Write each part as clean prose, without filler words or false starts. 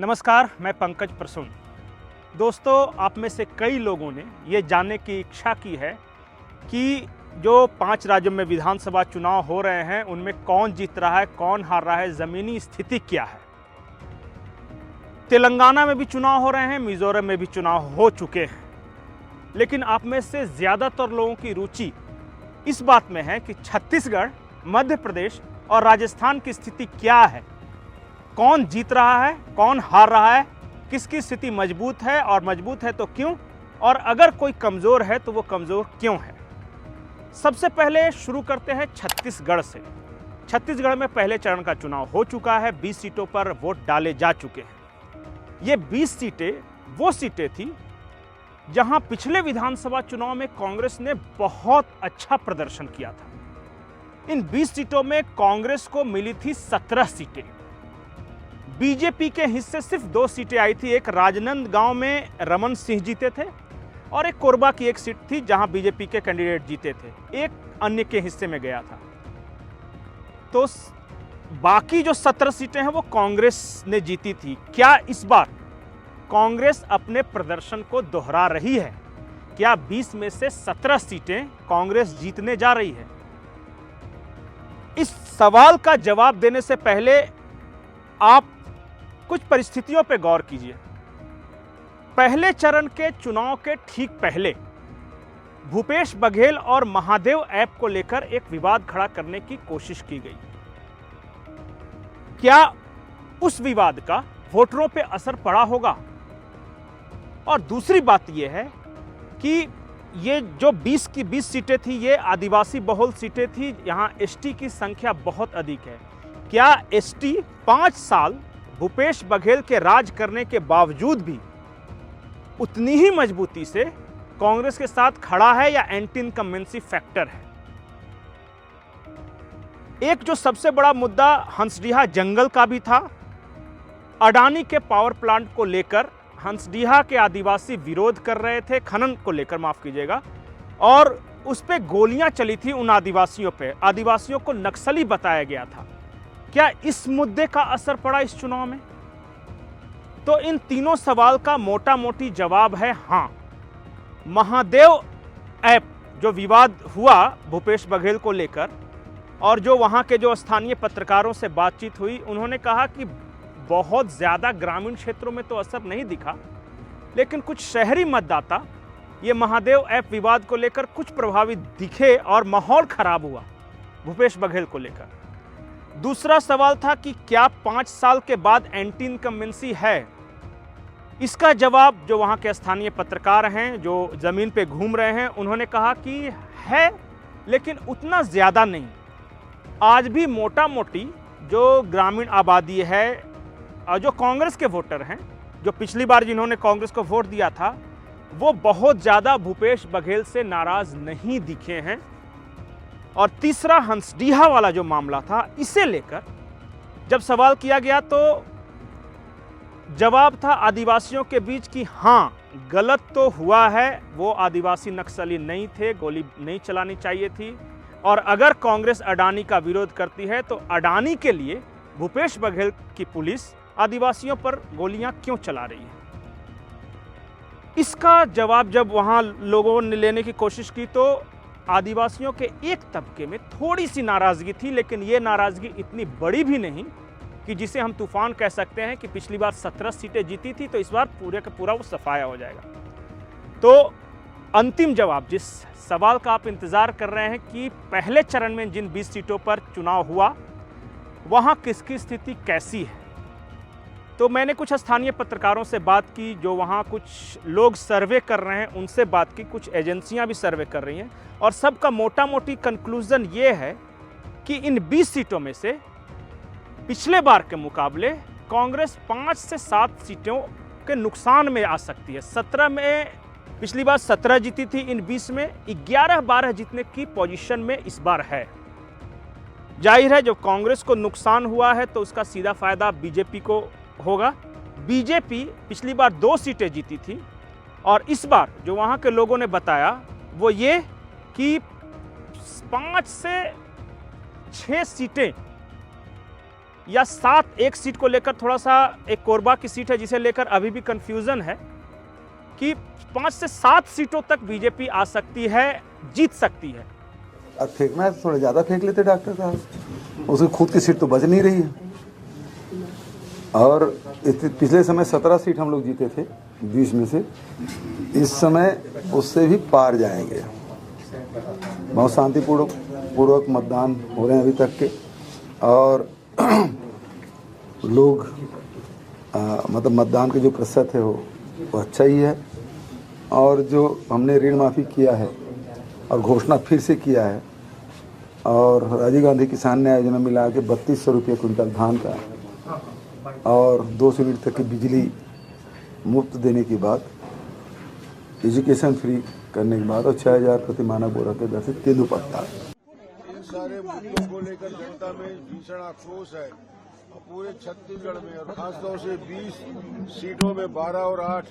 नमस्कार, मैं पंकज प्रसून। दोस्तों, आप में से कई लोगों ने ये जानने की इच्छा की है कि जो 5 राज्यों में विधानसभा चुनाव हो रहे हैं उनमें कौन जीत रहा है, कौन हार रहा है, ज़मीनी स्थिति क्या है। तेलंगाना में भी चुनाव हो रहे हैं, मिजोरम में भी चुनाव हो चुके हैं, लेकिन आप में से ज़्यादातर लोगों की रुचि इस बात में है कि छत्तीसगढ़, मध्य प्रदेश और राजस्थान की स्थिति क्या है, कौन जीत रहा है, कौन हार रहा है, किसकी स्थिति मजबूत है और मजबूत है तो क्यों, और अगर कोई कमज़ोर है तो वो कमज़ोर क्यों है। सबसे पहले शुरू करते हैं छत्तीसगढ़ से। छत्तीसगढ़ में पहले चरण का चुनाव हो चुका है, 20 सीटों पर वोट डाले जा चुके हैं। ये 20 सीटें वो सीटें थी जहां पिछले विधानसभा चुनाव में कांग्रेस ने बहुत अच्छा प्रदर्शन किया था। इन 20 सीटों में कांग्रेस को मिली थी 17 सीटें। बीजेपी के हिस्से सिर्फ 2 सीटें आई थी। एक राजनांदगांव में रमन सिंह जीते थे और एक कोरबा की एक सीट थी जहां बीजेपी के कैंडिडेट जीते थे। एक अन्य के हिस्से में गया था। तो बाकी जो 17 सीटें हैं वो कांग्रेस ने जीती थी। क्या इस बार कांग्रेस अपने प्रदर्शन को दोहरा रही है? क्या 20 में से 17 सीटें कांग्रेस जीतने जा रही है? इस सवाल का जवाब देने से पहले आप कुछ परिस्थितियों पर गौर कीजिए। पहले चरण के चुनाव के ठीक पहले भूपेश बघेल और महादेव ऐप को लेकर एक विवाद खड़ा करने की कोशिश की गई। क्या उस विवाद का वोटरों पे असर पड़ा होगा? और दूसरी बात यह है कि ये जो 20 की 20 सीटें थी, ये आदिवासी बहुल सीटें थी। यहां एसटी की संख्या बहुत अधिक है। क्या एसटी 5 साल भूपेश बघेल के राज करने के बावजूद भी उतनी ही मजबूती से कांग्रेस के साथ खड़ा है या एंटी इनकम्बेंसी फैक्टर है? एक जो सबसे बड़ा मुद्दा हंसडीहा जंगल का भी था। अडानी के पावर प्लांट को लेकर हंसडीहा के आदिवासी विरोध कर रहे थे, खनन को लेकर, माफ कीजिएगा, और उस पे गोलियां चली थी उन आदिवासियों पे। आदिवासियों को नक्सली बताया गया था। क्या इस मुद्दे का असर पड़ा इस चुनाव में? तो इन तीनों सवाल का मोटा मोटी जवाब है हां। महादेव ऐप जो विवाद हुआ भूपेश बघेल को लेकर, और जो वहां के जो स्थानीय पत्रकारों से बातचीत हुई, उन्होंने कहा कि बहुत ज्यादा ग्रामीण क्षेत्रों में तो असर नहीं दिखा, लेकिन कुछ शहरी मतदाता ये महादेव ऐप विवाद को लेकर कुछ प्रभावित दिखे और माहौल खराब हुआ भूपेश बघेल को लेकर। दूसरा सवाल था कि क्या 5 साल के बाद एंटी इनकम्बेंसी है? इसका जवाब जो वहां के स्थानीय पत्रकार हैं, जो जमीन पे घूम रहे हैं, उन्होंने कहा कि है, लेकिन उतना ज्यादा नहीं। आज भी मोटा मोटी जो ग्रामीण आबादी है और जो कांग्रेस के वोटर हैं, जो पिछली बार जिन्होंने कांग्रेस को वोट दिया था, वो बहुत ज्यादा भूपेश बघेल से नाराज नहीं दिखे हैं। और तीसरा हंसडीहा वाला जो मामला था, इसे लेकर जब सवाल किया गया तो जवाब था आदिवासियों के बीच कि हां, गलत तो हुआ है, वो आदिवासी नक्सली नहीं थे, गोली नहीं चलानी चाहिए थी, और अगर कांग्रेस अडानी का विरोध करती है तो अडानी के लिए भूपेश बघेल की पुलिस आदिवासियों पर गोलियां क्यों चला रही है? इसका जवाब जब वहां लोगों ने लेने की कोशिश की तो आदिवासियों के एक तबके में थोड़ी सी नाराजगी थी, लेकिन ये नाराजगी इतनी बड़ी भी नहीं कि जिसे हम तूफान कह सकते हैं कि पिछली बार 17 सीटें जीती थी तो इस बार पूरे का पूरा वो सफाया हो जाएगा। तो अंतिम जवाब, जिस सवाल का आप इंतजार कर रहे हैं कि पहले चरण में जिन 20 सीटों पर चुनाव हुआ वहां किसकी स्थिति कैसी है, तो मैंने कुछ स्थानीय पत्रकारों से बात की, जो वहाँ कुछ लोग सर्वे कर रहे हैं उनसे बात की, कुछ एजेंसियां भी सर्वे कर रही हैं, और सबका मोटा मोटी कंक्लूजन ये है कि इन 20 सीटों में से पिछले बार के मुकाबले कांग्रेस 5 से 7 सीटों के नुकसान में आ सकती है। 17 में पिछली बार 17 जीती थी, इन 20 में 11-12 जीतने की पोजीशन में इस बार है। जाहिर है जब कांग्रेस को नुकसान हुआ है तो उसका सीधा फायदा बीजेपी को होगा। बीजेपी पिछली बार 2 सीटें जीती थी, और इस बार जो वहां के लोगों ने बताया वो ये कि 5 से 6 सीटें या 7 एक सीट को लेकर थोड़ा सा, एक कोरबा की सीट है जिसे लेकर अभी भी कंफ्यूजन है कि 5 से 7 सीटों तक बीजेपी आ सकती है, जीत सकती है। अब फेंकना है तो थोड़ा ज़्यादा फेंक लेते डॉक्टर साहब, उसकी खुद की सीट तो बच नहीं रही है। और पिछले समय 17 सीट हम लोग जीते थे 20 में से, इस समय उससे भी पार जाएंगे। बहुत शांतिपूर्वक मतदान हो रहे हैं अभी तक के, और लोग मतलब मतदान के जो प्रतिशत है वो अच्छा ही है। और जो हमने ऋण माफ़ी किया है और घोषणा फिर से किया है, और राजीव गांधी किसान न्याय योजना मिला के 3200 रुपये क्विंटल धान का और 200 यूनिट तक की बिजली मुफ्त देने की बात, एजुकेशन फ्री करने के बाद, और 6000 प्रति मानक बोरा के दर से तेंदुपत्ता। इन सारे मुद्दों को लेकर जनता में भीषण आक्रोश है, और पूरे छत्तीसगढ़ में, और खासतौर से 20 सीटों में 12 और 8,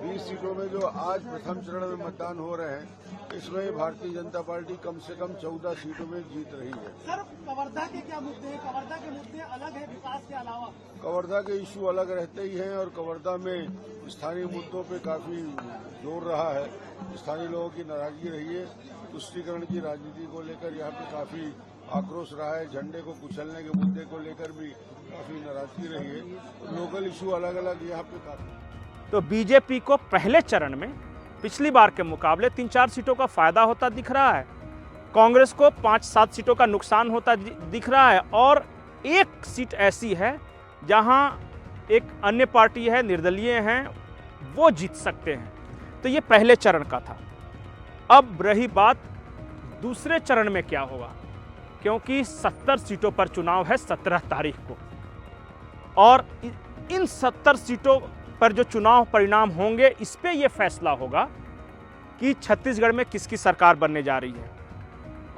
20 सीटों में जो आज प्रथम चरण में मतदान हो रहे हैं, इसमें भारतीय जनता पार्टी कम से कम 14 सीटों में जीत रही है। सर, कवर्धा के क्या मुद्दे हैं? कवर्धा के मुद्दे अलग है विकास के अलावा? कवर्धा के इश्यू अलग रहते ही हैं, और कवर्धा में स्थानीय मुद्दों पे काफी जोर रहा है। स्थानीय लोगों की नाराजगी रही है, तुष्टीकरण की राजनीति को लेकर यहाँ पे काफी आक्रोश रहा है, झंडे को कुचलने के मुद्दे को लेकर भी काफी नाराजगी रही है। तो लोकल इश्यू अलग अलग यहाँ पे काफी। तो बीजेपी को पहले चरण में पिछली बार के मुकाबले 3-4 सीटों का फायदा होता दिख रहा है, कांग्रेस को 5-7 सीटों का नुकसान होता दिख रहा है, और एक सीट ऐसी है जहां एक अन्य पार्टी है, निर्दलीय हैं, वो जीत सकते हैं। तो ये पहले चरण का था। अब रही बात दूसरे चरण में क्या होगा, क्योंकि 70 सीटों पर चुनाव है 17 तारीख को, और इन 70 सीटों पर जो चुनाव परिणाम होंगे, इस पे ये फैसला होगा कि छत्तीसगढ़ में किसकी सरकार बनने जा रही है।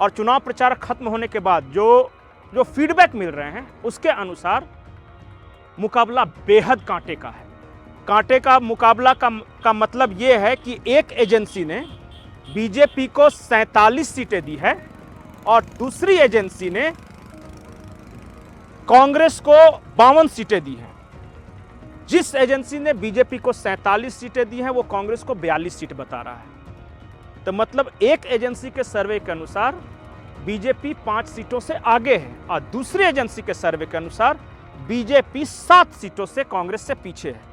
और चुनाव प्रचार खत्म होने के बाद जो फीडबैक मिल रहे हैं, उसके अनुसार मुकाबला बेहद कांटे का है। कांटे का मुकाबला का मतलब ये है कि एक एजेंसी ने बीजेपी को 47 सीटें दी है, और दूसरी एजेंसी ने कांग्रेस को 52 सीटें दी हैं। जिस एजेंसी ने बीजेपी को 47 सीटें दी हैं, वो कांग्रेस को 42 सीट बता रहा है। तो मतलब एक एजेंसी के सर्वे के अनुसार बीजेपी 5 सीटों से आगे है, और दूसरी एजेंसी के सर्वे के अनुसार बीजेपी 7 सीटों से कांग्रेस से पीछे है।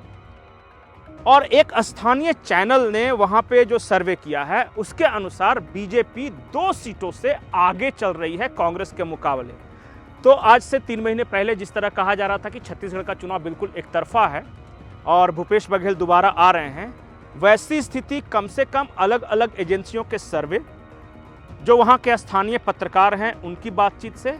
और एक स्थानीय चैनल ने वहां पे जो सर्वे किया है, उसके अनुसार बीजेपी 2 सीटों से आगे चल रही है कांग्रेस के मुकाबले। तो आज से 3 महीने पहले जिस तरह कहा जा रहा था कि छत्तीसगढ़ का चुनाव बिल्कुल एक तरफा है और भूपेश बघेल दोबारा आ रहे हैं, वैसी स्थिति कम से कम अलग अलग एजेंसियों के सर्वे, जो वहाँ के स्थानीय पत्रकार हैं उनकी बातचीत से,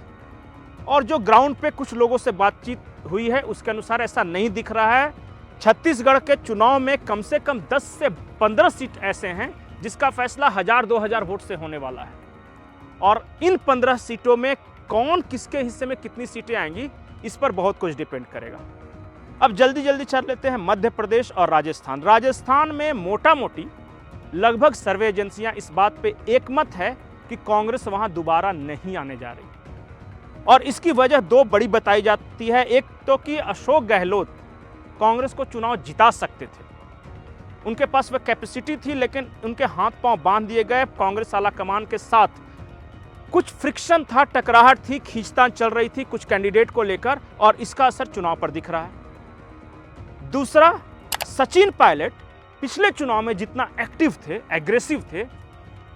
और जो ग्राउंड पे कुछ लोगों से बातचीत हुई है, उसके अनुसार ऐसा नहीं दिख रहा है। छत्तीसगढ़ के चुनाव में कम से कम 10 से 15 सीट ऐसे हैं जिसका फैसला 1000-2000 वोट से होने वाला है, और इन 15 सीटों में कौन किसके हिस्से में कितनी सीटें आएंगी, इस पर बहुत कुछ डिपेंड करेगा। अब जल्दी चल लेते हैं मध्य प्रदेश और राजस्थान। राजस्थान में मोटा मोटी लगभग सर्वे एजेंसियां इस बात पे एकमत है कि कांग्रेस वहां दोबारा नहीं आने जा रही, और इसकी वजह 2 बड़ी बताई जाती है। एक तो कि अशोक गहलोत कांग्रेस को चुनाव जिता सकते थे, उनके पास वह कैपेसिटी थी, लेकिन उनके हाथ पांव बांध दिए गए। कांग्रेस आला कमान के साथ कुछ फ्रिक्शन था, टकराहट थी, खींचतान चल रही थी कुछ कैंडिडेट को लेकर, और इसका असर चुनाव पर दिख रहा है। दूसरा, सचिन पायलट पिछले चुनाव में जितना एक्टिव थे, एग्रेसिव थे,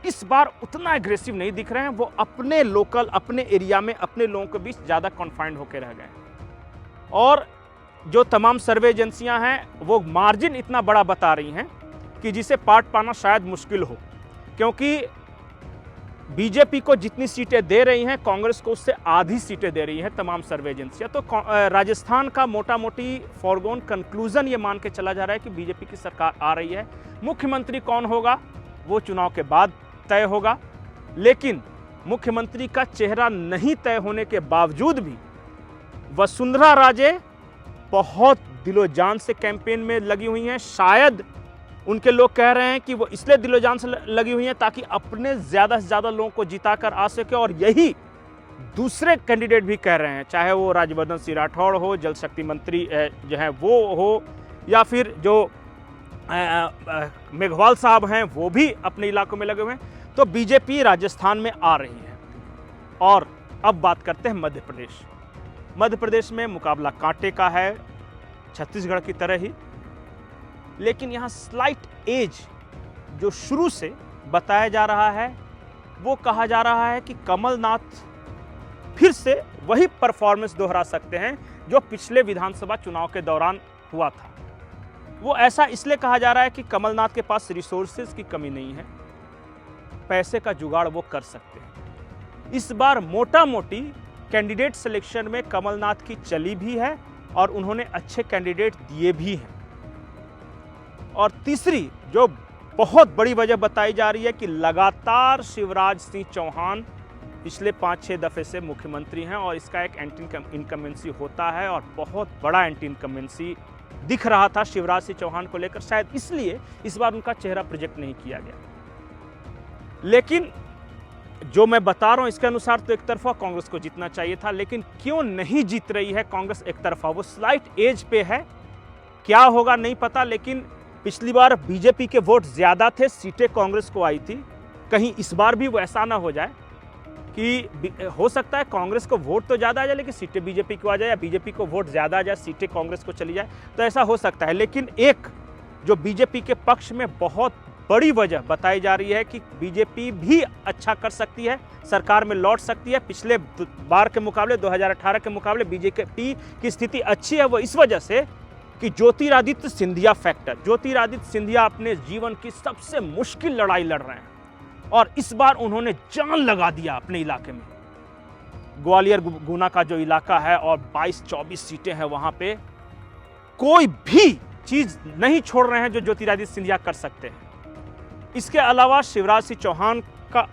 इस बार उतना एग्रेसिव नहीं दिख रहे हैं। वो अपने लोकल, अपने एरिया में, अपने लोगों के बीच ज्यादा कॉन्फाइंड होकर रह गए, और जो तमाम सर्वे एजेंसियां हैं वो मार्जिन इतना बड़ा बता रही हैं कि जिसे पाट पाना शायद मुश्किल हो, क्योंकि बीजेपी को जितनी सीटें दे रही हैं, कांग्रेस को उससे आधी सीटें दे रही हैं तमाम सर्वे एजेंसियां। तो राजस्थान का मोटा मोटी फॉरगोन कंक्लूजन ये मान के चला जा रहा है कि बीजेपी की सरकार आ रही है। मुख्यमंत्री कौन होगा वो चुनाव के बाद तय होगा, लेकिन मुख्यमंत्री का चेहरा नहीं तय होने के बावजूद भी वसुंधरा राजे बहुत दिलो जान से कैंपेन में लगी हुई हैं। शायद उनके लोग कह रहे हैं कि वो इसलिए दिलो जान से लगी हुई हैं ताकि अपने ज़्यादा से ज़्यादा लोगों को जिताकर आ सके, और यही दूसरे कैंडिडेट भी कह रहे हैं, चाहे वो राज्यवर्धन सिंह राठौड़ हो, जल शक्ति मंत्री जो है वो हो, या फिर जो मेघवाल साहब हैं वो भी अपने इलाकों में लगे हुए हैं। तो बीजेपी राजस्थान में आ रही है। और अब बात करते हैं मध्य प्रदेश। मध्य प्रदेश में मुकाबला कांटे का है, छत्तीसगढ़ की तरह ही, लेकिन यहाँ स्लाइट एज जो शुरू से बताया जा रहा है, वो कहा जा रहा है कि कमलनाथ फिर से वही परफॉर्मेंस दोहरा सकते हैं जो पिछले विधानसभा चुनाव के दौरान हुआ था। वो ऐसा इसलिए कहा जा रहा है कि कमलनाथ के पास रिसोर्सेज की कमी नहीं है, पैसे का जुगाड़ वो कर सकते हैं। इस बार मोटा मोटी कैंडिडेट सिलेक्शन में कमलनाथ की चली भी है और उन्होंने अच्छे कैंडिडेट दिए भी हैं। और तीसरी जो बहुत बड़ी वजह बताई जा रही है कि लगातार शिवराज सिंह चौहान पिछले 5-6 दफे से मुख्यमंत्री हैं और इसका एक एंटी इनकम्बेंसी होता है और बहुत बड़ा एंटी इनकम्बेंसी दिख रहा था शिवराज सिंह चौहान को लेकर। शायद इसलिए इस बार उनका चेहरा प्रोजेक्ट नहीं किया गया। लेकिन जो मैं बता रहा हूं इसके अनुसार तो एक तरफा कांग्रेस को जीतना चाहिए था, लेकिन क्यों नहीं जीत रही है कांग्रेस एक तरफा? वो स्लाइट एज पे है, क्या होगा नहीं पता। लेकिन पिछली बार बीजेपी के वोट ज्यादा थे, सीटें कांग्रेस को आई थी। कहीं इस बार भी वो ऐसा ना हो जाए कि हो सकता है कांग्रेस को वोट तो ज़्यादा आ जाए लेकिन सीटें बीजेपी को आ जाए, या बीजेपी को वोट ज़्यादा आ जाए सीटें कांग्रेस को चली जाए, तो ऐसा हो सकता है। लेकिन एक जो बीजेपी के पक्ष में बहुत बड़ी वजह बताई जा रही है कि बीजेपी भी अच्छा कर सकती है, सरकार में लौट सकती है। पिछले बार के मुकाबले 2018 के मुकाबले बीजेपी की स्थिति अच्छी है, वो इस वजह से कि ज्योतिरादित्य सिंधिया फैक्टर। ज्योतिरादित्य सिंधिया अपने जीवन की सबसे मुश्किल लड़ाई लड़ रहे हैं और इस बार उन्होंने जान लगा दिया अपने इलाके में। ग्वालियर गुना का जो इलाका है और 22-24 सीटें हैं, वहां पे कोई भी चीज नहीं छोड़ रहे हैं जो ज्योतिरादित्य सिंधिया कर सकते हैं। इसके अलावा शिवराज सिंह चौहान का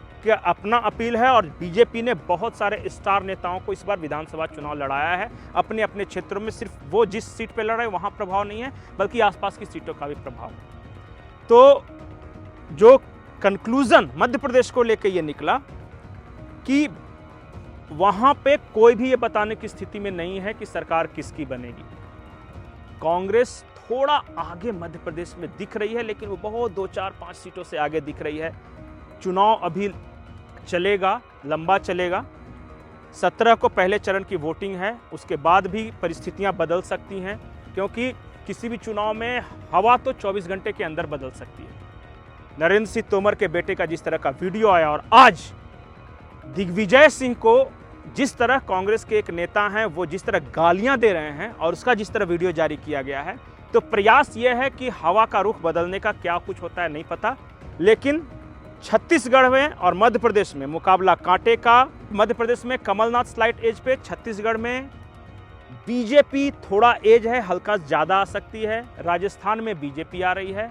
अपना अपील है और बीजेपी ने बहुत सारे स्टार नेताओं को इस बार विधानसभा चुनाव लड़ाया है अपने अपने क्षेत्रों में। सिर्फ वो जिस सीट पे लड़ रहे हैं वहां प्रभाव नहीं है, बल्कि आसपास की सीटों का भी प्रभाव है। तो जो कंक्लूजन मध्य प्रदेश को लेकर यह निकला कि वहां पे कोई भी ये बताने की स्थिति में नहीं है कि सरकार किसकी बनेगी। कांग्रेस थोड़ा आगे मध्य प्रदेश में दिख रही है, लेकिन वो बहुत 2-4-5 सीटों से आगे दिख रही है। चुनाव अभी चलेगा, लंबा चलेगा। 17 को पहले चरण की वोटिंग है, उसके बाद भी परिस्थितियां बदल सकती हैं, क्योंकि किसी भी चुनाव में हवा तो 24 घंटे के अंदर बदल सकती है। नरेंद्र सिंह तोमर के बेटे का जिस तरह का वीडियो आया और आज दिग्विजय सिंह को जिस तरह कांग्रेस के एक नेता हैं वो जिस तरह गालियां दे रहे हैं और उसका जिस तरह वीडियो जारी किया गया है, तो प्रयास यह है कि हवा का रुख बदलने का क्या कुछ होता है नहीं पता। लेकिन छत्तीसगढ़ में और मध्य प्रदेश में मुकाबला कांटे का। मध्य प्रदेश में कमलनाथ स्लाइट एज पे, छत्तीसगढ़ में बीजेपी थोड़ा एज है, हल्का ज्यादा आ सकती है। राजस्थान में बीजेपी आ रही है।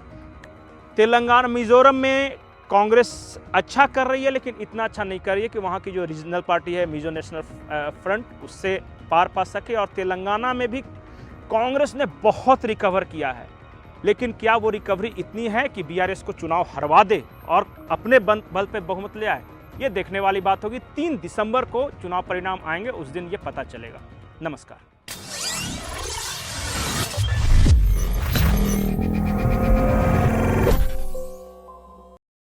तेलंगाना मिजोरम में कांग्रेस अच्छा कर रही है, लेकिन इतना अच्छा नहीं कर रही है कि वहाँ की जो रीजनल पार्टी है मिजो नेशनल फ्रंट उससे पार पा सके। और तेलंगाना में भी कांग्रेस ने बहुत रिकवर किया है, लेकिन क्या वो रिकवरी इतनी है कि बीआरएस को चुनाव हरवा दे और अपने बल पे बहुमत ले आए? ये देखने वाली बात होगी। 3 दिसंबर को चुनाव परिणाम आएंगे, उस दिन ये पता चलेगा। नमस्कार।